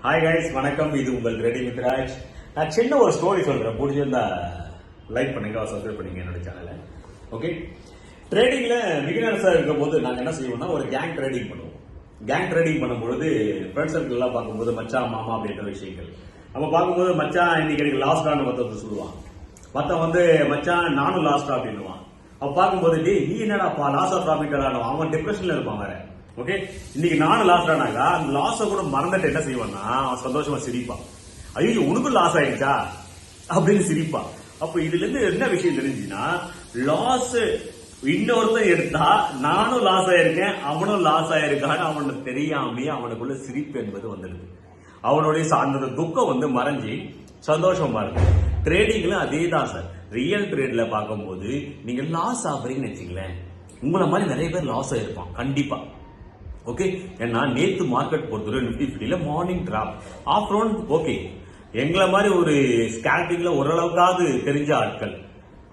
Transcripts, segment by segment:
Hi guys, வணக்கம். இது உங்கள் ட்ரேடிங் வித் ராஜ். நான் சின்ன ஒரு ஸ்டோரி சொல்றேன், பிடிச்சிருந்தா லைக் பண்ணுங்க, சப்ஸ்கிரைப் பண்ணுங்க என்னோட சேனலை. ஓகே, ட்ரேடிங்ல பிகினர்ஸா இருக்கும் போது நாங்க என்ன செய்வோம்னா ஒரு கேங் ட்ரேடிங் பண்ணுவோம். கேங் ட்ரேடிங் பண்ணும்பொழுது ஃப்ரெண்ட்ஸ் சர்க்கிள் எல்லாம் பார்க்கும்போது மச்சான் மாமா அப்படின்ற விஷயங்கள் நம்ம பார்க்கும்போது மச்சான் இன்னைக்கு எனக்கு லாஸ்டான்னு ஒருத்தர் சொல்லுவான், மொத்தம் வந்து மச்சான் நானும் லாஸ்டா அப்படின்னுவான். அவன் பார்க்கும்போது நீ என்னடா லாஸ் ஆஃப் ப்ராஃபிட் அவன் டிப்ரெஷன்ல இருப்பான் வேற. ஓகே, இன்னைக்கு நானும் லாஸ் ஆனாக்கா அந்த லாஸ கூட மறந்துட்டு என்ன செய்வான்னா அவன் சந்தோஷமா சிரிப்பான். ஐயோ உனக்கும் லாஸ் ஆயிடுச்சா அப்படின்னு சிரிப்பான். அப்ப இதுல இருந்து என்ன விஷயம் தெரிஞ்சுன்னா, லாஸ் இன்னொருத்தன் எடுத்தா நானும் லாஸ் ஆயிருக்கேன் அவனும் லாஸ் ஆயிருக்கான்னு அவனுக்கு தெரியாமே அவனுக்குள்ள சிரிப்பு என்பது வந்துடுது. அவனுடைய அந்த துக்கம் வந்து மறைஞ்சி சந்தோஷமா இருக்கு. ட்ரேடிங்ல அதே தான் சார். ரியல் ட்ரேட்ல பார்க்கும்போது நீங்க லாஸ் ஆகுறீங்கன்னு வச்சுங்களேன், உங்களை மாதிரி நிறைய பேர் லாஸ் ஆயிருப்பான் கண்டிப்பா. ஓகே, ஏன்னா நேத்து மார்க்கெட் பொறுத்தவரை நிப்டி 50ல மார்னிங் டிராப் ஆஃப்டர்நூன். ஓகே, எங்களை மாதிரி ஒரு ஸ்கேல்பிங்ல ஓரளவுக்காவது தெரிஞ்ச ஆட்கள்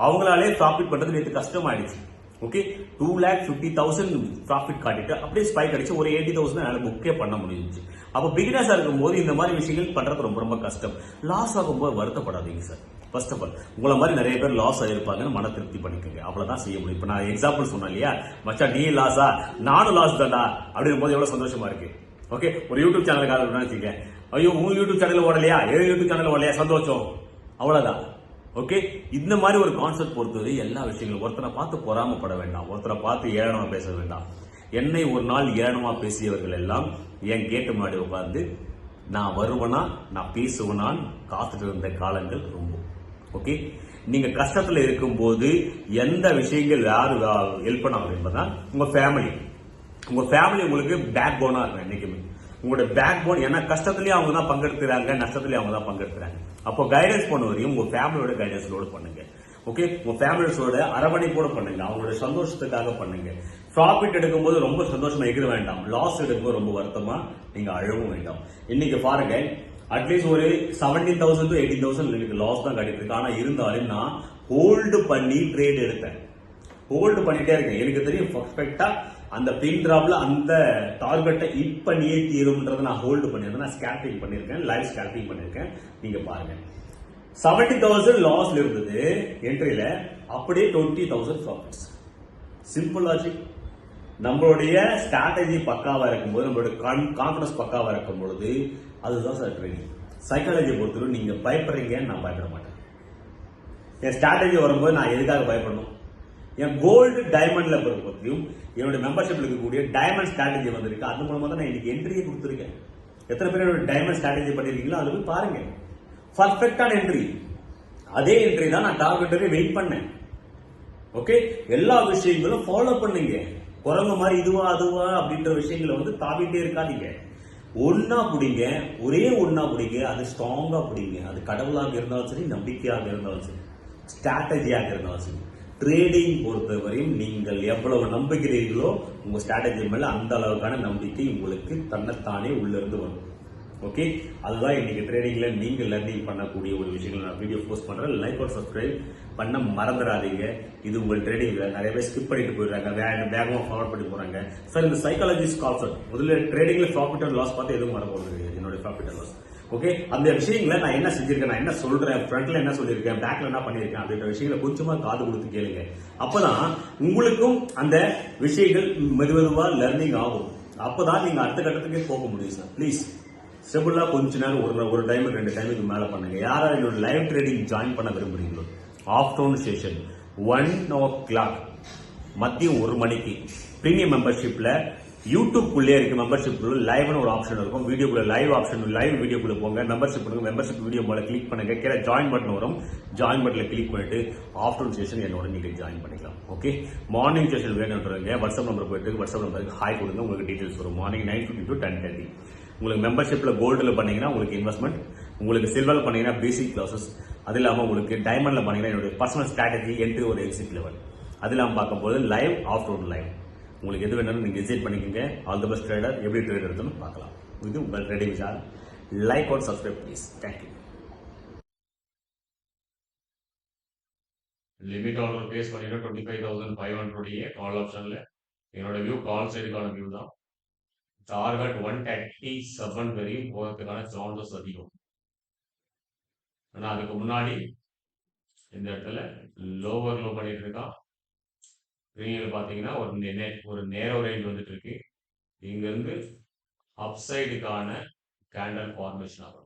அவங்களாலே ப்ராஃபிட் பண்றது நேற்று கஷ்டமாயிடுச்சு. ஓகே, 2,50,000 ப்ராஃபிட் காட்டிட்டு அப்படியே ஸ்பைக் அடிச்சு ஒரு 80,000 என்னால புக்கே பண்ண முடிஞ்சிச்சு. அப்போ பிகினர்ஸா இருக்கும் போது இந்த மாதிரி விஷயங்கள் பண்றது ரொம்ப ரொம்ப கஷ்டம். லாஸ் ஆகும்போது வருத்தப்படாதீங்க சார். ஃபர்ஸ்ட் ஆஃப் ஆல் உங்களை மாதிரி நிறைய பேர் லாஸ் ஆயிருப்பாங்கன்னு மன திருப்தி பண்ணிக்கோங்க, அவ்வளவுதான் செய்ய முடியும். இப்ப நான் எக்ஸாம்பிள் சொன்னேன் இல்லையா, மச்சா நீ லாஸா நானும் லாஸ் தான்டா அப்படின் போது எவ்வளவு சந்தோஷமா இருக்கு. ஓகே, ஒரு யூடியூப் சேனலுக்காக நினைச்சிக்க, ஐயோ உங்க யூடியூப் சேனல் ஓடலையா, யூடியூப் சேனல் ஓடலையா, சந்தோஷம், அவ்வளவுதான். ஓகே, இந்த மாதிரி ஒரு கான்செப்ட் பொறுத்தவரை எல்லா விஷயங்களும் ஒருத்தரை பார்த்து பொறாமப்பட வேண்டாம், ஒருத்தரை பார்த்து ஏளனமா பேச வேண்டாம். என்னை ஒரு நாள் ஏளனமா பேசியவர்கள் எல்லாம் என் கேட்டு முன்னாடி உட்கார்ந்து நான் வருவனா நான் பேசுவனான் காத்துட்டு இருந்த காலங்கள் ரொம்ப. ஓகே, நீங்க கஷ்டத்துல இருக்கும் போது எந்த விஷயங்கள் யாரு ஹெல்ப் பண்ணாங்க என்பதுதான் உங்க ஃபேமிலி. உங்க ஃபேமிலி உங்களுக்கு பேக் போனா இருக்கும் என்னைக்குமே. உங்களோட பேக் போன், ஏன்னா கஷ்டத்துலயும் அவங்க தான் பங்கெடுக்கிறாங்க, நஷ்டத்துலயும் அவங்க தான் பங்கெடுக்கிறாங்க. அப்போ கைடன்ஸ் பண்ண வரையும் உங்க ஃபேமிலியோட கைடன்ஸோட பண்ணுங்க. ஓகே, உங்க ஃபேமிலிஸோட அரவணைப்போட பண்ணுங்க, அவங்களோட சந்தோஷத்துக்காக பண்ணுங்க. ப்ராஃபிட் எடுக்கும்போது ரொம்ப சந்தோஷமா எகிர வேண்டாம், லாஸ் எடுக்கும்போது ரொம்ப வருத்தமா நீங்க அழவும் வேண்டாம். இன்னைக்கு பாருங்க, அட்லீஸ்ட் ஒரு 17,000 to 18,000 எனக்கு லாஸ் தான் கிடைச்சிருக்கு. ஆனா இருந்தாலும் நான் ஹோல்டு பண்ணி ட்ரேட் எடுத்தேன், ஹோல்டு பண்ணிட்டே இருக்கேன். எனக்கு தெரியும் பர்ஃபெக்டா அந்த பின் டிராப்ல அந்த டார்கெட்டை ஹிட் பண்ணியே தீரும்ன்றதை நான் ஹோல்டு பண்ணிருக்கேன். நான் ஸ்கேல்பிங் பண்ணிருக்கேன், லைவ் ஸ்கேல்பிங் பண்ணிருக்கேன். நீங்க பாருங்க, 70,000 லாஸ்ல இருந்தது என்ட்ரியில, அப்படியே 20,000 ப்ராஃபிட்ஸ். Simple logic. நம்மளுடைய ஸ்ட்ராட்டஜி பக்காவா இருக்கும்போது, நம்மளுடைய கான்பிடன்ஸ் பக்காவா இருக்கும் பொழுது அதுதான் சார் ட்ரேடிங். சைக்காலஜி பொறுத்தவரை நீங்க பயப்படுறீங்க, நான் பயப்பட மாட்டேன். என் ஸ்ட்ராட்டஜி வரும்போது நான் எதுக்காக பயப்படணும்? என் கோல்டு டைமண்ட்ல பொறுத்தையும் என்னோட மெம்பர்ஷிப்ல இருக்கக்கூடிய டைமண்ட் ஸ்ட்ராட்டஜி வந்திருக்கு. அது மூலமா தான் நான் இன்னைக்கு என்ட்ரியை கொடுத்துருக்கேன். எத்தனை பேர் என்னோட டைமண்ட் ஸ்ட்ராட்டஜி பண்ணிருக்கீங்களோ அது போய் பாருங்க. பர்ஃபெக்டான என்ட்ரி, அதே என்ட்ரி தான் நான் டார்கெட்டே வெயிட் பண்ணேன். ஓகே, எல்லா விஷயங்களும் ஃபாலோ பண்ணுங்க. குரங்கு மாதிரி இதுவா அதுவா அப்படின்ற விஷயங்களை வந்து தாவிட்டே இருக்காதீங்க. ஒன்னா பிடிங்க, ஒரே ஒன்னா பிடிங்க, அது ஸ்ட்ராங்கா பிடிங்க. அது கடவுளாக இருந்தாலும் சரி, நம்பிக்கையாக இருந்தாலும் சரி, ஸ்ட்ராட்டஜியாக இருந்தாலும் சரி. ட்ரேடிங் பொறுத்தவரையும் நீங்கள் எவ்வளவு நம்புகிறீர்களோ உங்க ஸ்ட்ராட்டஜி மேல அந்த அளவுக்கான நம்பிக்கை உங்களுக்கு தன்னைத்தானே உள்ள இருந்து வரும். ஓகே, அதுதான் இன்னைக்கு ட்ரேடிங்ல நீங்க லேர்னிங் பண்ணக்கூடிய ஒரு விஷயங்கள் நான் வீடியோ போஸ்ட் பண்றேன். லைக் और சப்ஸ்கிரைப் பண்ண மறந்துடாதீங்க. இது உங்கள் ட்ரேடிங்ல நிறைய பேர் ஸ்கிப் பண்ணிட்டு போயிடுறாங்க, வேகமா ஃபார்வர்ட் பண்ணி போறாங்க. சார் இந்த சைக்காலஜிஸ்ட் கான்செப்ட் முதல்ல ட்ரேடிங்ல ப்ராஃபிட் அண்ட் லாஸ் பார்த்து எதுவும் வர போறது கிடையாது. என்னோட ப்ராஃபிட் அண்ட் லாஸ் ஓகே, அந்த விஷயங்களை நான் என்ன செஞ்சிருக்கேன், நான் என்ன சொல்றேன், ஃப்ரண்ட்ல என்ன சொல்லியிருக்கேன், பேக்ல என்ன பண்ணிருக்கேன் அப்படின்ற விஷயங்களை கொஞ்சமா காது கொடுத்து கேளுங்க. அப்பதான் உங்களுக்கும் அந்த விஷயங்கள் மெதுவா லேர்னிங் ஆகும். அப்பதான் நீங்க அடுத்த கட்டத்துக்கே போக முடியும் சார். ப்ளீஸ் ஸ்டெபிளா கொஞ்ச நேரம் ஒரு டைம் 2 டைமுக்கு மேல பண்ணுங்க. யாரா என்னோட லைவ் ட்ரேடிங் ஜாயின் பண்ண விரும்புறீங்களோ, ஆஃப்டர்நூன் செஷன் 1 o'clock மதியம் 1 மணிக்கு பிரீமியம் மெம்பர்ஷிப்ல யூடியூப்குள்ளே இருக்கு. மெம்பர்ஷிப் லைவ்னு ஒரு ஆப்ஷன் இருக்கும், வீடியோக்குள்ள லைவ் ஆப்ஷன், லைவ் வீடியோக்குள்ள போங்க, மெம்பர்ஷிப் பண்ணுங்க. மெம்பர்ஷிப் வீடியோ மேல கிளிக் பண்ணுங்க, கீழே ஜாயின் பட்டன் வரும், ஜாயின் பட்டன்ல கிளிக் பண்ணிட்டு ஆஃப்டர்நூன் செஷன் என்னோட நீங்க ஜாயின் பண்ணிக்கலாம். ஓகே, மார்னிங் செஷன் வேணும்ன்றவங்க வாட்ஸ்அப் நம்பர் போயிட்டு வாட்ஸ்அப் நம்பருக்கு ஹாய் கொடுங்க, உங்களுக்கு டீடைல்ஸ் வரும். Morning 9:50 to 10:30. உங்களுக்கு மெம்பர்ஷிப்ல கோல்டுல பண்ணீங்கன்னா உங்களுக்கு இன்வெஸ்ட்மெண்ட், உங்களுக்கு சில்வர்ல பண்ணீங்கன்னா பேசிக் கிளாஸஸ், அது இல்லாம உங்களுக்கு டைமண்ட்ல பண்ணீங்கன்னா என்னுடைய பர்சனல் ஸ்ட்ராட்டஜி, என்ட்ரி ஒரு எக்ஸிட் லெவல், அது இல்லாம பார்க்கும்போது லைவ் ஆஃப்டர்நூன் லைவ். உங்களுக்கு எது வேணாலும் நீங்க டிசைட் பண்ணிக்கோங்க. ஆல் தி பெஸ்ட் ட்ரேடர், எப்படி ட்ரேட் எடுத்துன்னு பார்க்கலாம். இது உங்கள் ட்ரேடிங் சேனல். லைக் और subscribe please. Thank you. Limit order place பண்ணிட்டு 25,500 கால் ஆப்ஷன்ல என்னோட வியூ கால் சைடுக்கான வியூ தான். டார்கெட் 137 வரையும் போகிறதுக்கான சான்சஸ் அதிகம். ஆனா அதுக்கு முன்னாடி இந்த இடத்துல லோவர் லோ பண்ணிட்டு இருக்கான். ப்ரீமியம் பார்த்தீங்கன்னா ஒரு நேரோ ரேஞ்ச் வந்துட்டு இருக்கு. இங்கிருந்து அப்சைடுக்கான கேண்டல் ஃபார்மேஷன் ஆகும்.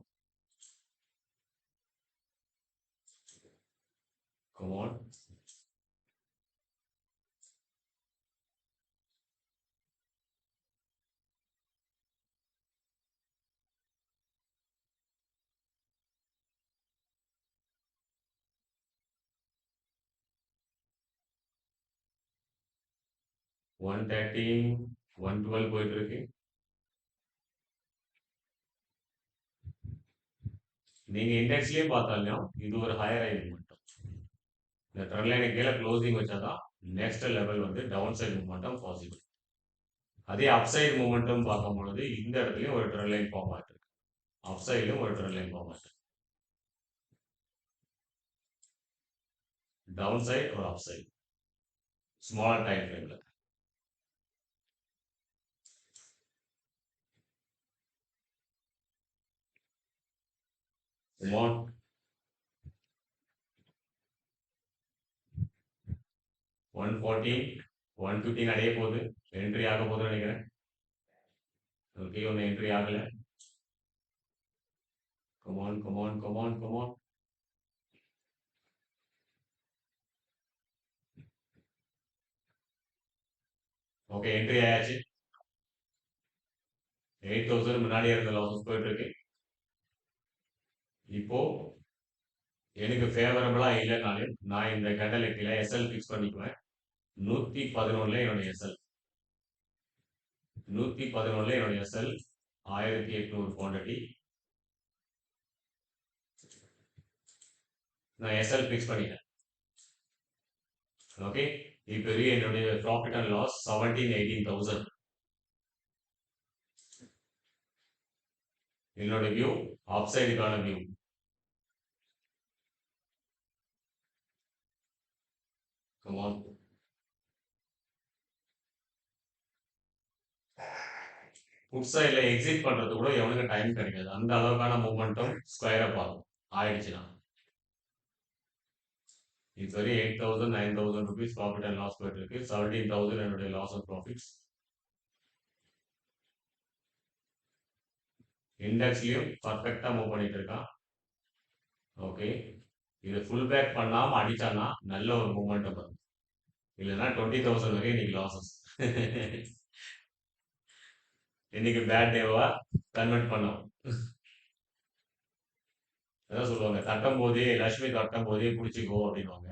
Come on. ஒன் 112 போயிட்டு இருக்கு. நீங்க இண்டெக்ஸ்லயே பார்த்தாலும் இது ஒரு ஹையர் ஹை மூமெண்டம். இந்த ட்ரெண்ட் லைனை கீழே க்ளோசிங் வச்சாதான் நெக்ஸ்ட் லெவல் வந்து டவுன் சைடு மூமெண்டம் பாசிபிள். அதே அப்சைடு மூமெண்டம் பார்க்கும் பொழுது இந்த இடத்துலயும் ஒரு ட்ரெண்ட் லைன் ஃபார்ம் ஆயிட்டு இருக்கு. அப்சைடும் ஒரு ட்ரெண்ட் லைன் ஃபார்ம் ஆயிட்டு இருக்கு. டவுன் சைடு ஒரு அப்சைடு ஸ்மால் டைம் ஃப்ரேம்ல. Come on. ஒன் 115 அடைய போகுது. என்ட்ரி ஆக போகுதுன்னு நினைக்கிறேன். ஓகே, ஒன்று என்ட்ரி ஆகல. Come on come on come on come on. Okay, entry ஆயாச்சு. 8000 முன்னாடி இருந்த லாசஸ் போயிட்டு இருக்கு. இப்போ எனக்கு ஃபேவரபிளா இல்லைனாலும் நான் இந்த கேண்டல் கீழே எஸ்எல் ஃபிக்ஸ் பண்ணிக்குவேன். 111 என்னுடைய எஸ்எல் 111 என்னுடைய எஸ்எல் 1800 குவான்டிட்டி நான் எஸ்எல் ஃபிக்ஸ் பண்ணிட்டேன். ஓகே, இப்போ என்னுடைய ப்ராஃபிட் அண்ட் லாஸ் 17,18,000. என்னோட வியூ அப்சைடுக்கான வியூ. Come on. புட் சைடில் எக்ஸிட் பண்றது கூட எவனுக்கு டைம் கிடைக்காது. அந்த அளவுக்கான மூமெண்ட்டும் ஸ்கொயர் அப் ஆகும் ஆயிடுச்சுன்னா. இப்போ 8,000 9,000 rupees ப்ராஃபிட் அண்ட் லாஸ் போயிட்டு இருக்கு. 17,000 என்னுடைய லாஸ் அண்ட் ப்ராஃபிட்ஸ். இண்டெக்ஸ்லயும் பர்ஃபெக்டா மூவ் பண்ணிட்டு இருக்கான். ஓகே, இது ஃபுல் பேக் பண்ணாம அடிச்சானா நல்ல ஒரு மூமெண்டம் வரும். இல்லைன்னா 20,000 வரையும் இன்னைக்கு லாசஸ். இன்னைக்கு பேட் டேவா கன்வெர்ட் பண்ணோம். அதான் சொல்லுவாங்க, தட்டும் போதே லட்சுமி தட்டும் போதே பிடிச்சிக்கோ அப்படின்வாங்க.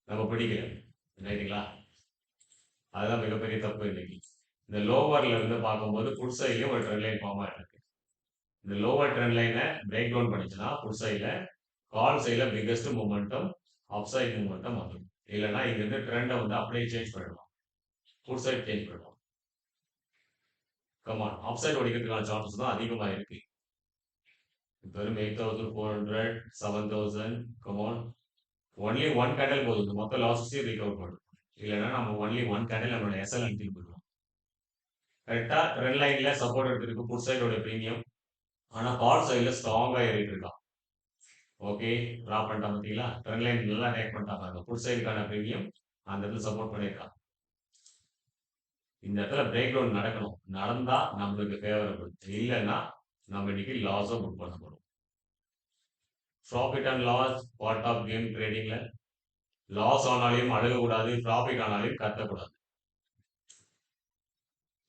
நம்ம பிடிக்கல, ரைட்டுங்களா? அதுதான் மிகப்பெரிய தப்பு இன்னைக்கு. இந்த லோவர்ல இருந்து பார்க்கும்போது புட் சைட்லயும் ஒரு ட்ரெண்ட் லைன் ஃபார்ம் ஆயிருக்கு. இந்த லோவர் ட்ரெண்ட் லைனை பிரேக் டவுன் பண்ணிச்சுன்னா புட் சைட்ல கால் சைட்ல பிக்கஸ்ட் மூமெண்டம் அப்சைட் மூமெண்டம் வரும். இல்லைன்னா இங்க இருந்து ட்ரெண்டை வந்து அப்படியே சேஞ்ச் பண்ணிடலாம், புட் சைட் சேஞ்ச் பண்ணிடலாம். கமான், அப்சைட் ஒடிக்கிறதுக்கான சான்சஸ் தான் அதிகமா இருக்கு. வெறும் 8,400 7,000. கமான், ஒன்லி ஒன் கேண்டல் போதும், இந்த மொத்த லாஸஸையும் ரிகவர் பண்ணும். இல்லைன்னா நம்ம ஒன்லி ஒன் கேண்டல் நம்மளோட எஸ்எல் அனுப்பிட்டு போயிடுவோம். கரெக்டா ட்ரெண்ட் லைன்ல சப்போர்ட் எடுத்துருக்கு புட் சைடோட ப்ரீமியம். ஆனா கால் சைட்ல ஸ்ட்ராங்கா ஏறிட்டு இருக்கான். ஓகே, டிராப் பண்ணிட்டா பார்த்தீங்களா? ட்ரெண்ட் லைன் நல்லா டேக் பண்ணிட்டாங்க. புட் சைடுக்கான ப்ரீமியம் அந்த இடத்துல சப்போர்ட் பண்ணியிருக்கான். இந்த இடத்துல பிரேக் டவுன் நடக்கணும். நடந்தா நம்மளுக்கு ஃபேவரபிள், இல்லைன்னா நம்ம இன்னைக்கு லாஸும் புக் பண்ண போறோம். Profit and loss part of game ட்ரேடிங்ல. லாஸ் ஆனாலையும் அழுகக்கூடாது, ப்ராஃபிட் ஆனாலையும் கத்தக்கூடாது.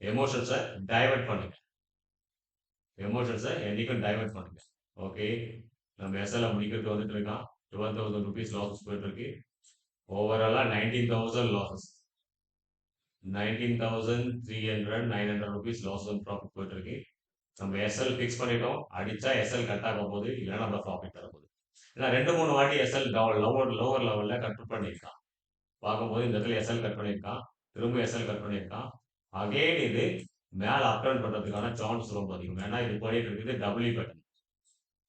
எமோஷன்ஸை டைவர்ட் பண்ணுங்க. எமோஷன்ஸை என்னைக்கும் டைவர்ட் பண்ணுங்க. ஓகே, நம்ம எஸ்எல்ல முடிக்கிறது வந்துட்டு இருக்கான். 12,000 rupees லாஸஸ் போயிட்டு இருக்கு. ஓவராலா 19,000 losses, 19,300 900 rupees loss and profit போயிட்டு இருக்கு. நம்ம எஸ்எல் ஃபிக்ஸ் பண்ணிட்டோம். அடிச்சா எஸ்எல் கட் ஆக போகுது, இல்லைன்னா நம்ம ப்ராஃபிட் தர போகுது. ஏன்னா 2-3 வாட்டி எஸ்எல் லோவர் லெவல்ல கட் பண்ணியிருக்கான். பார்க்கும்போது இந்த இடத்துல எஸ்எல் கட் பண்ணியிருக்கான், திரும்ப எஸ்எல் கட் பண்ணியிருக்கான். அகைன் இது மேல அப்டர்ன் பண்றதுக்கான சான்ஸ் ரொம்ப அதிகம். ஏன்னா இது போயிட்டு இருக்குது டபிள்யூ பேட்டர்ன்.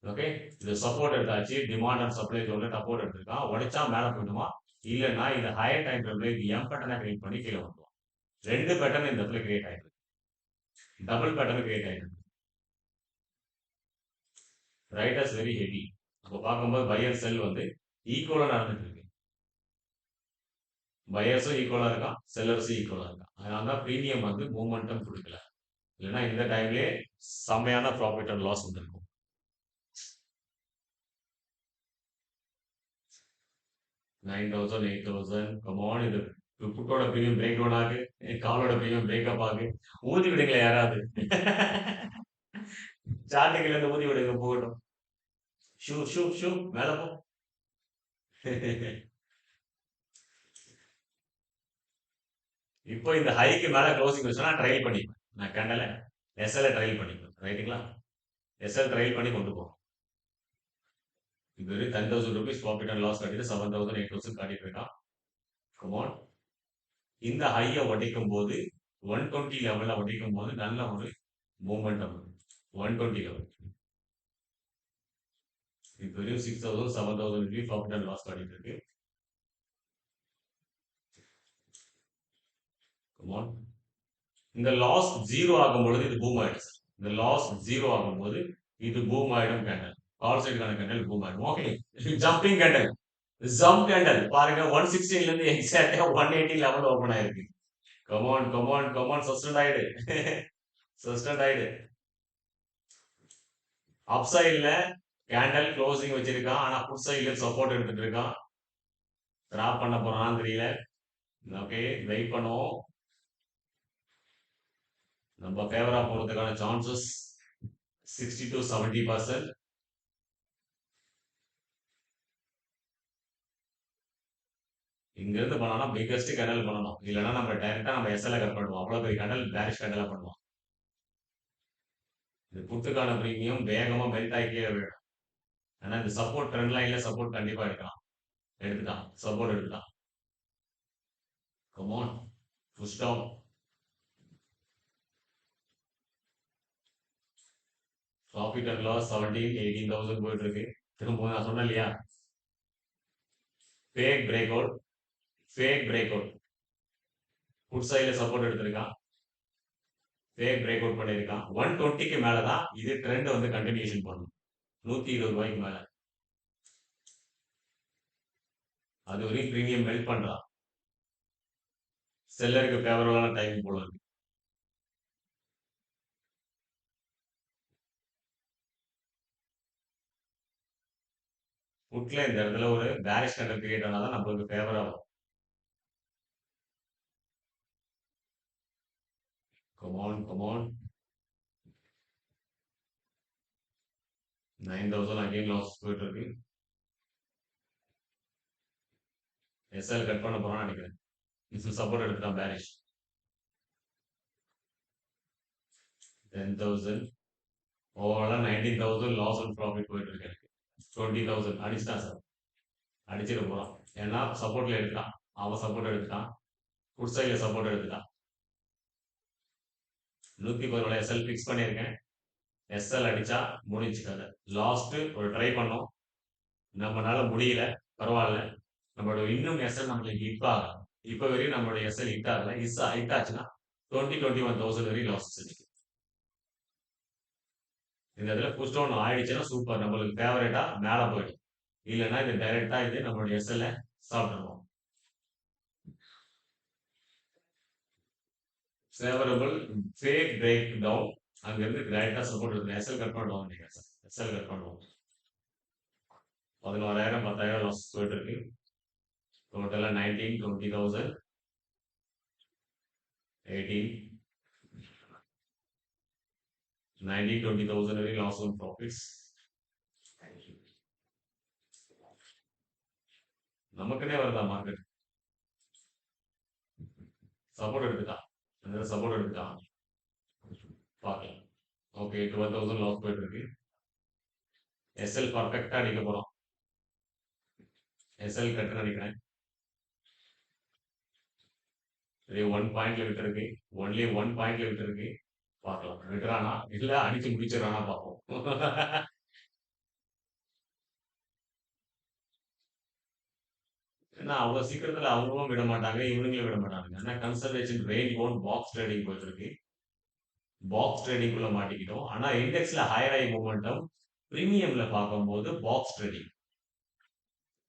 ஓகே, இது சப்போர்ட் எடுத்தாச்சு. டிமாண்ட் அண்ட் சப்ளை ஜோன்ல சப்போர்ட் எடுத்திருக்கான். உடைச்சா மேல போயிடுமா, இல்லைன்னா இது ஹையர் டைம் ஃப்ரேம்ல இது எம் பேட்டர்னா கிரியேட் பண்ணி கீழே வந்துடும். 2 பேட்டர்ன் இந்த இடத்துல கிரியேட் ஆயிருக்கு. டபுள் பேட்டர்ன் கிரியேட் ஆயிருக்கு. Right is very heavy. அப்போ பார்க்கும்போது பையர் செல் வந்து ஈக்குவலா நடந்துட்டு இருக்கு. பையர்ஸும் ஈக்குவலா இருக்கான், செல்லர்ஸும் ஈக்குவலா இருக்கான். அதனால தான் ப்ரீமியம் வந்து மூமெண்டம் கொடுக்கல. இல்லைன்னா இந்த டைம்லயே செம்மையான ப்ராஃபிட் அண்ட் லாஸ் வந்திருக்கும். $9,000, $8,000, கமான். இது புட்டோட ப்ரீமியம் பிரேக் டவுன் ஆகு, காலோட ப்ரீமியம் பிரேக்அப் ஆகு. ஊதி விடுங்களேன் யாராவது. ஸ்டார்டிங்ல இருந்து ஊதி விடுங்க போகட்டும். ஷூ ஷூ ஷூ மேல போ. இப்போ இந்த ஹைக்கு மேல க்ளோசிங் வச்சுனா ட்ரைல் பண்ணிப்பேன். நான் கேண்டல எஸ்எல்ல ட்ரைல் பண்ணிப்பேன். ரைட்டுங்களா? எஸ்எல் ட்ரைல் பண்ணி கொண்டு போகும். இது ஒரு ₹10,000 ப்ராஃபிட் அண்ட் லாஸ் காட்டிட்டு 7,000, 8,000 காட்டிட்டு இருக்கான். கமான். இந்த ஹையை உடைக்கும் போது 120 லெவல்ல உடைக்கும் போது நல்ல ஒரு மூமெண்டம் 120 லெவல். இப்போ வரையும் 6,000, 7,000 ப்ராஃபிட் அண்ட் லாஸ் காட்டிட்டு இருக்கு. கமான். இந்த லாஸ் ஜீரோ ஆகும் பொழுது இது பூம் ஆயிடும் சார். இந்த லாஸ் ஜீரோ ஆகும் போது இது பூம் ஆயிடும் கேண்டல். கால் சைடுக்கான கேண்டல் பூம் ஆயிடும். Okay. Jumping candle, jump candle பாருங்க. 116ல இருந்து எக்ஸாக்டா 180 லெவல் ஓபன் ஆயிருக்கு. Come on come on come on. சஸ்டெண்ட் ஆயிடு. சஸ்டெண்ட் ஆயிடு. அப் சைடுல கேண்டல் க்ளோசிங் வச்சிருக்கான். ஆனா புட் சைடுல சப்போர்ட் எடுத்துட்டு இருக்கான். டிராப் பண்ண போறான்னு தெரியல. ஓகே, வெயிட் பண்ணுவோம். நம்ம ஃபேவரா போறதுக்கான சான்சஸ் 60 to 70%. இங்க இருந்து பண்ணோம்னா பிக்கஸ்ட் கேண்டல் பண்ணணும். இல்லைன்னா நம்ம டைரக்டா நம்ம எஸ்எல்ல கட் பண்ணுவோம். அவ்வளவு பெரிய கேண்டல் பேரிஷ் கேண்டலா பண்ணுவோம். இந்த புட்டுக்கான பிரீமியம் வேகமா மெல்ட் ஆகிட்டே வேணும். ஆனா இந்த சப்போர்ட் ட்ரெண்ட் லைன்ல சப்போர்ட் கண்டிப்பா எடுக்கலாம். எடுத்துட்டான், சப்போர்ட் எடுத்துட்டான். Come on, push down. Profit and loss 17, 18,000 போயிட்டு இருக்கு. திரும்ப நான் சொன்னேன் இல்லையா, fake break out, fake break out. Put சைட்ல சப்போர்ட் எடுத்திருக்கான், ஃபேக் பிரேக் அவுட் பண்ணியிருக்கான். 120க்கு மேலதான் இது ட்ரெண்ட் வந்து கண்டினியூஷன் பண்ணும். $120 மேல அது வரையும் பிரீமியம் மெல்ட் பண்றான். செல்லருக்கு ஃபேவரபிளான டைம் போல இருக்கு. புட்ல இந்த இடத்துல ஒரு பேரிஷ் கேண்டல் கிரியேட் ஆனாதான் நம்மளுக்கு ஃபேவர் ஆகும். Come on come on. 9,000 அகைன் லாஸ் போயிட்டு இருக்கு. எஸ்எல் கட் பண்ண போறான்னு நினைக்கிறேன். சப்போர்ட் எடுத்துட்டான் பேரிஷ். 10,000 ஓவராலா 19,000 லாஸ் அண்ட் ப்ராஃபிட் போயிட்டு இருக்கு. 20,000 அடிச்சுட்டான் சார். அடிச்சிட போறான். ஏன்னா சப்போர்ட்ல எடுத்துட்டான். அவன் சப்போர்ட் எடுத்துட்டான். ஃபுட் சைட்ல சப்போர்ட் எடுத்துட்டான். 110 எஸ்எல் பிக்ஸ் பண்ணியிருக்கேன். எஸ்எல் அடிச்சா முடிஞ்சு கதை. லாஸ்ட் ஒரு ட்ரை பண்ணோம், நம்மளால முடியல. பரவாயில்ல, நம்மளோட இன்னும் எஸ்எல் நம்மளுக்கு ஹிட் ஆகலாம். இப்ப வரையும் நம்மளோட எஸ்எல் ஹிட் ஆகல. ஹிட் ஆச்சுன்னா 21,000 வரையும் லாஸ் இருக்கு. இந்த இடத்துல புஷ் டவுன் ஆயிடுச்சுன்னா சூப்பர், நம்மளுக்கு ஃபேவரேட்டா மேல போயிடும். இல்லைன்னா இது டைரக்டா இது நம்மளுடைய எஸ்எல்ல சாப்பிட்டுருவோம். Favourable fake break down. அங்க இருந்து டைரக்டா சப்போர்ட் இருக்கு. எஸ்எல் கட் பண்ணுவோம் நீங்க சார். எஸ்எல் கட் பண்ணுவோம். 11,000, 10,000 லாஸ் போயிட்டு இருக்கு. டோட்டலா 19, 20,000, 18, 19, 20,000 வரை லாஸ் ஆன் ப்ராஃபிட்ஸ். நமக்குன்னே வருதா மார்க்கெட்? சப்போர்ட் எடுத்துட்டான். சப்போர்ட் எடுத்துட்டான். பார்க்கலாம். ஓகே, 12,000 லாஸ் போயிட்டு இருக்கு. எஸ்எல் பர்ஃபெக்டா அடிக்க போறோம். எஸ்எல் கட்டு நினைக்கிறேன். 1 பாயிண்ட்ல விட்டு இருக்கு. ஒன்லி 1 பாயிண்ட்ல விட்டு இருக்கு. பார்க்கலாம் விட்டுறானா இல்ல அடிச்சு முடிச்சிடறானா பார்ப்போம். ஏன்னா அவ்வளவு சீக்கிரத்துல அவங்களும் விட மாட்டாங்க, இவனுங்களும் விட மாட்டாங்க. ஏன்னா consultation range one box trading போயிட்டு இருக்கு. பாக்ஸ் ட்ரேடிங்குள்ள மாட்டிக்கிட்டோம். ஆனா இண்டெக்ஸ்ல ஹையர் ஆகி மூமெண்டம், பிரீமியம்ல பார்க்கும்போது பாக்ஸ் ட்ரேடிங்.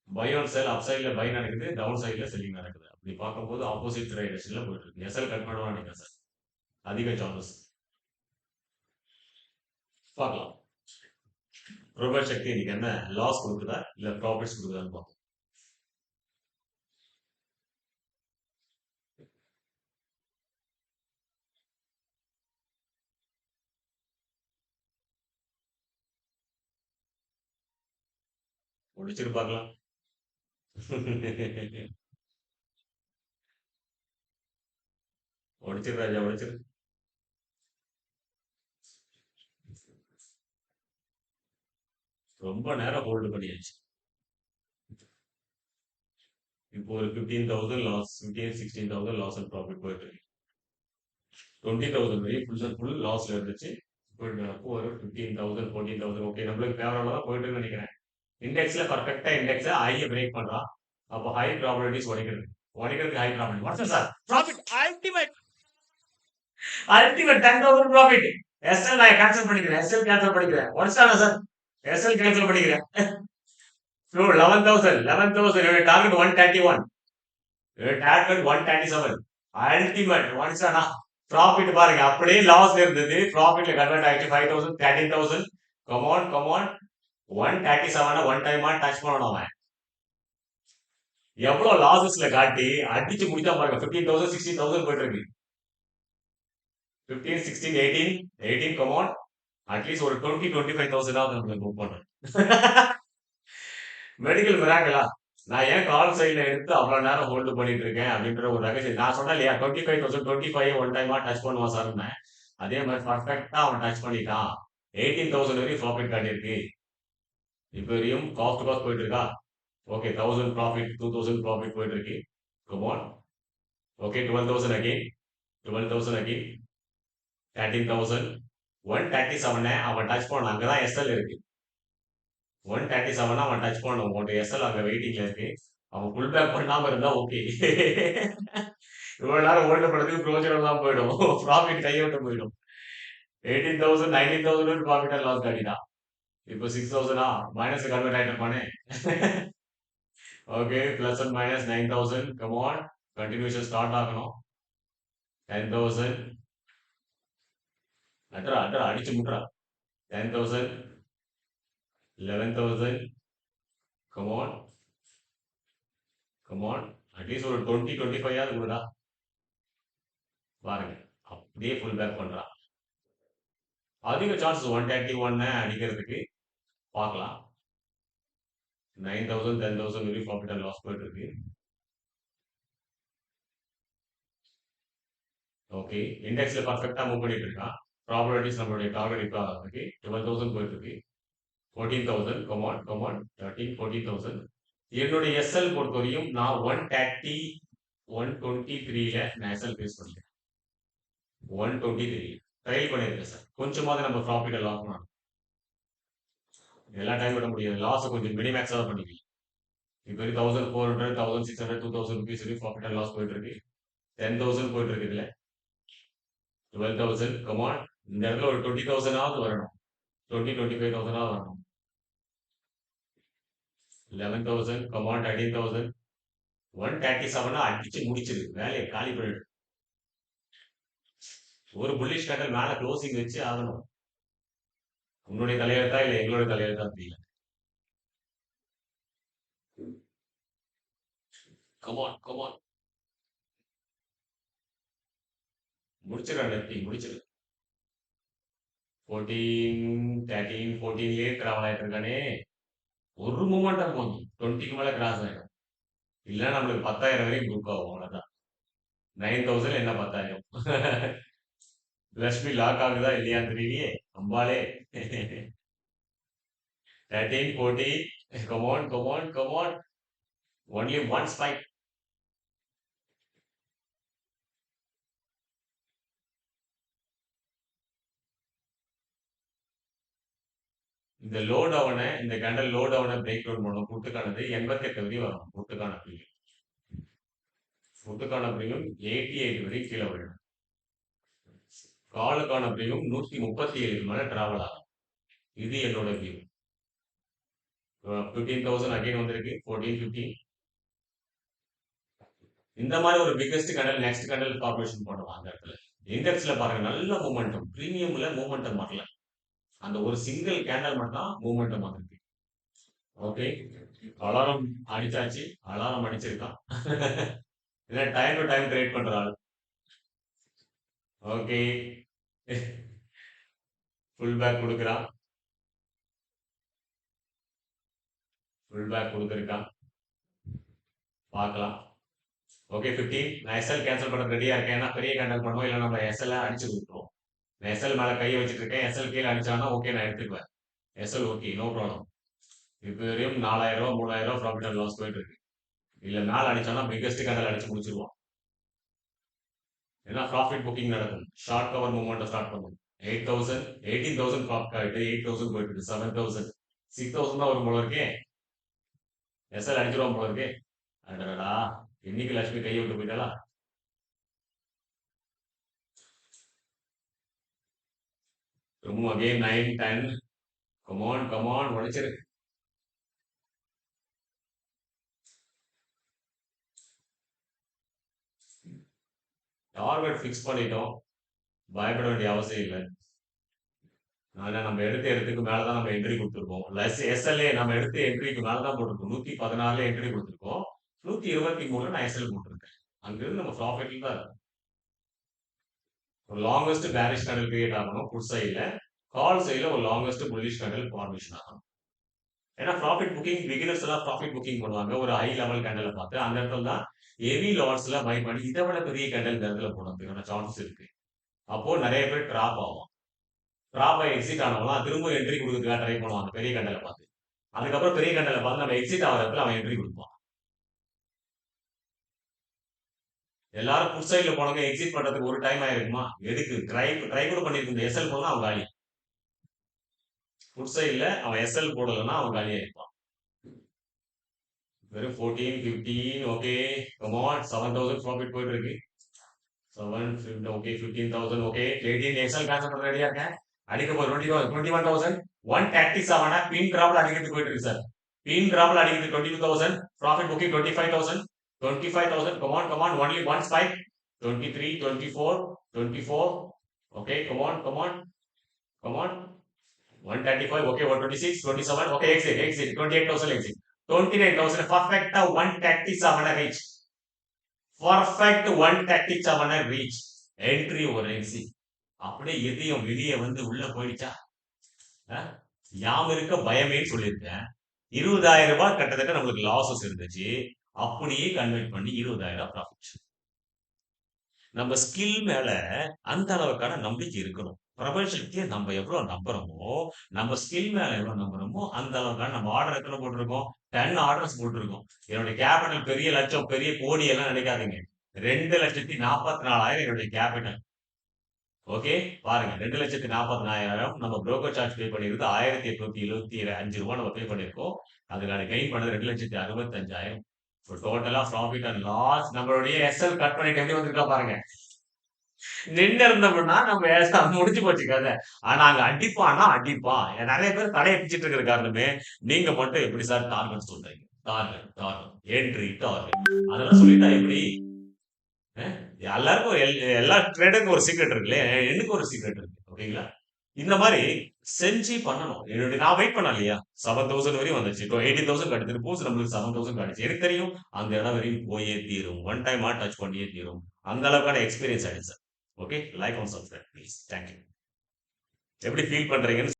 பை ஆன் செல் அப் சைட்ல பை நடக்குது, டவுன் சைட்ல செல்லிங் நடக்குது. அப்படி பார்க்கும்போது ஆப்போசிட் டைரக்ஷன்ல போயிட்டு இருக்கு. எஸ்எல் கட் பண்ணுவான்னு நினைக்கிறேன் சார். அதிக சான்சஸ் பார்க்கலாம். ரூபாய் சக்தி இன்னைக்கு என்ன லாஸ் கொடுக்குதா இல்ல ப்ராஃபிட்ஸ் கொடுக்குதான்னு பார்ப்போம். முடிச்சிட்டு பார்க்கலாம். உடைச்சிரு ராஜா உடைச்சிரு. ரொம்ப நேரம் ஹோல்டு பண்ணியாச்சு. இப்போ ஒரு 15,000 லாஸ், 15 16,000 லாஸ் அண்ட் ப்ராஃபிட் போயிட்டு இருக்கு. 20,000 வரை ஃபுல் அண்ட் ஃபுல் லாஸ்ல இருந்துச்சு. இப்போ ஒரு 15,000 14,000 ஓகே நம்மளுக்கு ஃபேவரபிளா தான் போயிட்டு இருக்குன்னு நினைக்கிறேன். இண்டெக்ஸ்ல பர்ஃபெக்ட்டா இண்டெக்ஸ ஹைய பிரேக் பண்றான். அப்போ ஹை ப்ராபபிலிட்டிஸ் உடைக்கிறது. உடைக்கிறதுக்கு high probability. What's sir? Profit ultimate ultimate 10,000 profit. SL நான் கேன்சல் பண்ணிக்கிறேன். எஸ்எல் கேன்சல் பண்ணிக்கிறேன். உடைச்சானா சார்? எஸ்எல் கேன்சல் பண்ணிக்கிறேன். So 11,000 11,000 target 131. டார்கெட் 137. அல்டிமேட் ஒன்ஸானா ப்ராஃபிட் பாருங்க அப்படியே லாஸ் இருந்தது. ப்ராஃபிட்ல கன்வெர்ட் ஆயிடுச்சு 5,000 13,000. கமான் கமான் 137 ஒன் டைமா டச் பண்ணணும் அவன். எவ்வளவு லாசஸ்ல காட்டி அடிச்சு முடிச்சா பாருங்க 15,000 16,000 போயிட்டு இருக்கு. 15 16 18 18 கமான் அட்லீஸ்ட் ஒரு 20 25,000 ஆகுது புக் பண்றேன். மெடிக்கல் மிராக்கலா நான் ஏன் கால் சைட்ல எடுத்து அவ்வளவு நேரம் ஹோல்டு பண்ணிட்டு இருக்கேன் அப்படின்ற ஒரு ரகசியம் நான் சொன்னேன் இல்லையா 25,000 25 ஒன் டைமா டச் பண்ணுவான் சார். அதே மாதிரி பர்ஃபெக்டா அவன் டச் பண்ணிட்டான். 18,000 வரையும் ப்ராஃபிட் காட்டியிருக்கு. இப்போ வரையும் காஸ்ட் டு காஸ்ட் போயிட்டு இருக்கா. ஓகே 1000 ப்ராஃபிட் 2,000 ப்ராஃபிட் போயிட்டு இருக்கு. கமான் ஓகே 12,000 அகைன் 12,000 அகைன் 13,000 137 அவன் டச் பண்ண அங்கதான் எஸ்எல் இருக்கு. 137 அவன் டச் பண்ணும். உன்ட்டு எஸ்எல் அங்க வெயிட்டிங்ல இருக்கு. அவன் ஃபுல் பேக் பண்ணாம இருந்தா ஓகே. இவ்வளவு நேரம் ஹோல்டு பண்றதுக்கு பிரோஜனம் தான் போயிடும். ப்ராஃபிட் கையை விட்டு போயிடும். 18,000 19,000 ப்ராஃபிட் அண்ட் லாஸ் காட்டிட்டான். இப்போ 6,000 மைனஸ் கன்வெர்ட் ஆயிட்டு இருப்பானே. Okay plus and minus 9,000 come on continuation start ஆகணும். 10,000 அட்ரா அட்ரா அடிச்சு முட்றா. 10,000 11,000 கமான் கமான் அட்லீஸ்ட் ஒரு 20 25 ஆகுது கொடுடா. பாருங்க அப்படியே ஃபுல் பேக் பண்றான். அதிக சான்ஸ் 131 அடிக்கிறதுக்கு பார்க்கலாம். 9,000 10,000 வரையும் ப்ராஃபிட் அண்ட் லாஸ் போயிட்டு இருக்கு. ஓகே இண்டெக்ஸ்ல பர்ஃபெக்டா மூவ் பண்ணிட்டு இருக்கான். ப்ராபபிலிட்டிஸ் நம்மளுடைய டார்கெட் இப்போ இருக்கு 12,000 போயிட்டு இருக்கு. 14,000 கமான் கமான் 13 14,000. என்னுடைய எஸ்எல் பொறுத்தவரையும் நான் 130 123ல நான் எஸ்எல் பேஸ் பண்ணிட்டேன். 123 ட்ரைல் பண்ணியிருக்கேன் சார். கொஞ்சமாவது நம்ம ப்ராஃபிட் லாஸ் பண்ணணும். எல்லா டைம் விட முடியாது. லாஸ் கொஞ்சம் மினிமேக்ஸா தான் பண்ணிக்கலாம். இப்போ 1,400 1,600 2,000 ருபீஸ் வரைக்கும் ப்ராஃபிட் அண்ட் லாஸ் போயிட்டு இருக்கு. 10,000 போயிட்டு இருக்கு இதுல. 12,000 கமான் இந்த இடத்துல ஒரு 20,000 ஆவது வரணும். 20 25,000 ஆவது வரணும். 11,000 கமான் 13,000 137 அடிச்சு முடிச்சிரு வேலையை காலி பண்ணிடு. ஒரு புல்லிஷ் கேண்டல் மேல க்ளோசிங் வச்சு ஆகணும். உன்னுடைய தலையெழுத்தா இல்ல எங்களுடைய தலையெழுத்தா தெரியல. கமான் கமான் முடிச்சிடா நெப்டி முடிச்சிடு. 14 13 14 டிராவல் ஆயிட்டு இருக்கானே. ஒரு மூமெண்ட் போதும் 20க்கு மேல கிராஸ் ஆயிடும். இல்ல நம்மளுக்கு 10,000 வரைக்கும் புக் ஆகும். அவ்வளவுதான். 9,000 என்ன 10,000. லட்சுமி லாக் ஆகுதா இல்லையான்னு தெரியலையே. அம்பாலே 13 14 come on come on come on only one spike. இந்த லோ டவுனை இந்த கேண்டல் லோ டவுனை பிரேக் டவுன் பண்ணும். புட்டுக்கானது 88 வரையும் வரும். புட்டுக்கான பிரீமியம் புட்டுக்கான பிரீமியம் 88 வரையும் கீழே விழும். காலுக்கான வியூ 137 மேல டிராவல் ஆகும். இது என்னோட வியூ. 15,000 அகைன் வந்திருக்கு. 14, 15. இந்த மாதிரி ஒரு biggest candle next candle formation பண்ணுவாங்க அந்த இடத்துல. இண்டெக்ஸ்ல பாருங்க நல்ல மூமெண்டம். பிரீமியம்ல மூமெண்டம் வரல. அந்த ஒரு சிங்கிள் கேண்டல் மட்டும் தான் மூமெண்டம் வந்திருக்கு. ஓகே. அலாரம் அடிச்சாச்சு. அலாரம் அடிச்சிருக்கான். இல்ல டைம் டு டைம் ட்ரேட் பண்ற ஆள். ஓகே. ஃபுல் பேக் கொடுக்குறான். ஃபுல் பேக் கொடுத்துருக்கான். பார்க்கலாம். ஓகே 15. நான் எஸ்எல் கேன்சல் பண்ண ரெடியா இருக்கேன். ஏன்னா பெரிய கேண்டல் பண்ணுவோம். இல்லை நம்ம எஸ்எல் அடிச்சு கொடுத்துருவோம். நான் எஸ்எல் மேல கையை வச்சுட்டு இருக்கேன். எஸ்எல் கீழே அடிச்சானா ஓகே நான் எடுத்துக்குவேன். SL okay no problem. இப்போ வரையும் 4,000 3,000 ப்ராஃபிட் அண்ட் லாஸ் போயிட்டு இருக்கு. இல்ல மேல அடிச்சானா பிக்கஸ்ட் கேண்டல் அடிச்சு முடிச்சிருவோம். ஏன்னா ப்ராஃபிட் புக்கிங் நடக்கும். ஷார்ட் கவர் மூவ்மெண்ட் ஸ்டார்ட் பண்ணும். 8,000 18,000 ப்ராஃபிட் ஆயிட்டு 8,000 போயிட்டு இருக்கு. 7,000 6,000 தான் வரும் போல இருக்கே. எஸ்எல் அடிச்சிருவோம் போல இருக்கே. அடடா இன்னைக்கு லட்சுமி கையை விட்டு போயிட்டாளா? remove again 9 10. come on உடைச்சிரு. Target fix பண்ணிட்டோம். பயப்பட வேண்டிய அவசியம் இல்லை. ஆனா நம்ம எடுத்த இடத்துக்கு மேலதான் நம்ம என்ட்ரி கொடுத்துருக்கோம். எஸ்எல்ஏ நம்ம எடுத்த என்ட்ரிக்கு மேலதான் போட்டிருக்கோம். 116 என்ட்ரி கொடுத்துருக்கோம். 123 நான் எஸ்எல் போட்டிருக்கேன். அங்கிருந்து நம்ம ப்ராஃபிட்ல தான் இருக்கும். ஒரு லாங்கஸ்ட் பேரிஷ் கேண்டல் கிரியேட் ஆகணும் புட் சைட்ல. கால் சைட்ல ஒரு லாங்கஸ்ட் புல்லிஷ் கேண்டல் ஃபார்மேஷன் ஆகணும். ஏன்னா ப்ராஃபிட் புக்கிங் பிகினர்ஸ் எல்லாம் ப்ராஃபிட் புக்கிங் பண்ணுவாங்க ஒரு ஹை லெவல் கேண்டலை பார்த்து. அந்த இடத்துல தான் ஹெவி லாட்ஸ்ல பை பண்ணி இதை விட பெரிய கேண்டல் இந்த இடத்துல போனதுக்கான சான்ஸ் இருக்கு. அப்போ நிறைய பேர் டிராப் ஆகும். டிராப் ஆகி எக்ஸிட் ஆனவங்களாம் திரும்ப என்ட்ரி கொடுக்குறதுக்காக ட்ரை பண்ணுவாங்க பெரிய கண்டலை பார்த்து. அதுக்கப்புறம் பெரிய கண்டலை பார்த்து நம்ம எக்ஸிட் ஆகிறதுல அவன் என்ட்ரி கொடுப்பான். எல்லாரும் புட் சைட்ல போனவங்க எக்ஸிட் பண்றதுக்கு ஒரு டைம் ஆயிருக்குமா? எதுக்கு ட்ரை கூட பண்ணிருக்கு. எஸ்எல் போனா அவன் காலி. புட் சைட்ல அவன் எஸ்எல் போடலன்னா அவன் காலியா இருப்பான். வெறும் 14 15 ஓகே கமான் 7,000 ப்ராஃபிட் போயிட்டு இருக்கு. 7 ஓகே 15,000 ஓகே 18 எக்ஸல் கேன்சல் பண்ண ரெடியா இருக்கேன். அடிக்க போய் 21,000 137 பின் டிராப்ல அடிக்கிறது போயிட்டு இருக்கு சார். பின் டிராப்ல அடிக்கிறது 22,000 profit booking 25,000 come on only one spike 23 24 24 okay come on 135 okay 126 27 okay exit 28,000 exit 29,000 பர்ஃபெக்ட்டா 137 reach. Perfect 137 reach. Entry ஒரு எக்ஸிட். அப்படியே எதையும் வெளியே வந்து உள்ள போயிடுச்சா? யாம் இருக்க பயமேன்னு சொல்லியிருக்கேன். 20,000 ரூபாய் கிட்டத்தட்ட நம்மளுக்கு லாசஸ் இருந்துச்சு. அப்படியே கன்வெர்ட் பண்ணி 20,000 ப்ராஃபிட். நம்ம ஸ்கில் மேல அந்த அளவுக்கான நம்பிக்கை இருக்கணும். பிரபஞ்சத்தை நம்ம எவ்வளவு நம்புறோமோ நம்ம ஸ்கில் மேல எவ்வளவு நம்புறோமோ அந்த அளவுக்கான நம்ம ஆர்டர் எத்தனை போட்டிருக்கோம்? 10 ஆர்டர்ஸ் போட்டிருக்கோம். என்னுடைய கேபிட்டல் பெரிய லட்சம் பெரிய கோடி எல்லாம் நினைக்காதீங்க. 2,44,000 என்னுடைய கேபிட்டல். ஓகே பாருங்க 2,44,000 நம்ம புரோக்கர் சார்ஜ் பே பண்ணிருக்கு 1,875 ரூபாய் நம்ம பே பண்ணிருக்கோம். அதுக்கான கெயின் பண்ணது 2,65,000. டோட்டலா ப்ராஃபிட் அண்ட் லாஸ் நம்மளுடைய எஸ்எல் கட் பண்ணிட்டு எப்படி வந்திருக்கா பாருங்க. நின்று இருந்தோம்னா நம்ம முடிஞ்சு போச்சு கதை. ஆனா அங்க அடிப்பான். நிறைய பேர் தலையை பிச்சுட்டு இருக்கிற காரணமே நீங்க மட்டும் எப்படி சார் டார்கெட் சொல்றீங்க? டார்கெட் என்ட்ரி டார்கெட் அதெல்லாம் சொல்லிட்டா எப்படி? எல்லாருக்கும் எல்லா ட்ரேடருக்கும் ஒரு சீக்ரெட் இருக்குல்ல, எனக்கு ஒரு சீக்ரெட் இருக்கு. ஓகேங்களா? இந்த மாதிரி செஞ்சு பண்ணணும். நான் வெயிட் பண்ண இல்லையா 7,000 வரையும் வந்துச்சு. இப்போ 18,000 கிடைச்சது போச்சு நம்மளுக்கு 7,000 கிடைச்சு. எனக்கு தெரியும் அந்த இடம் வரையும் போயே தீரும். ஒன் டைம் டச் பண்ணியே தீரும். அந்த அளவுக்கான எக்ஸ்பீரியன்ஸ் ஆயிடுச்சு. Okay like and subscribe please. Thank you. எப்படி ஃபீல் பண்றீங்கன்னு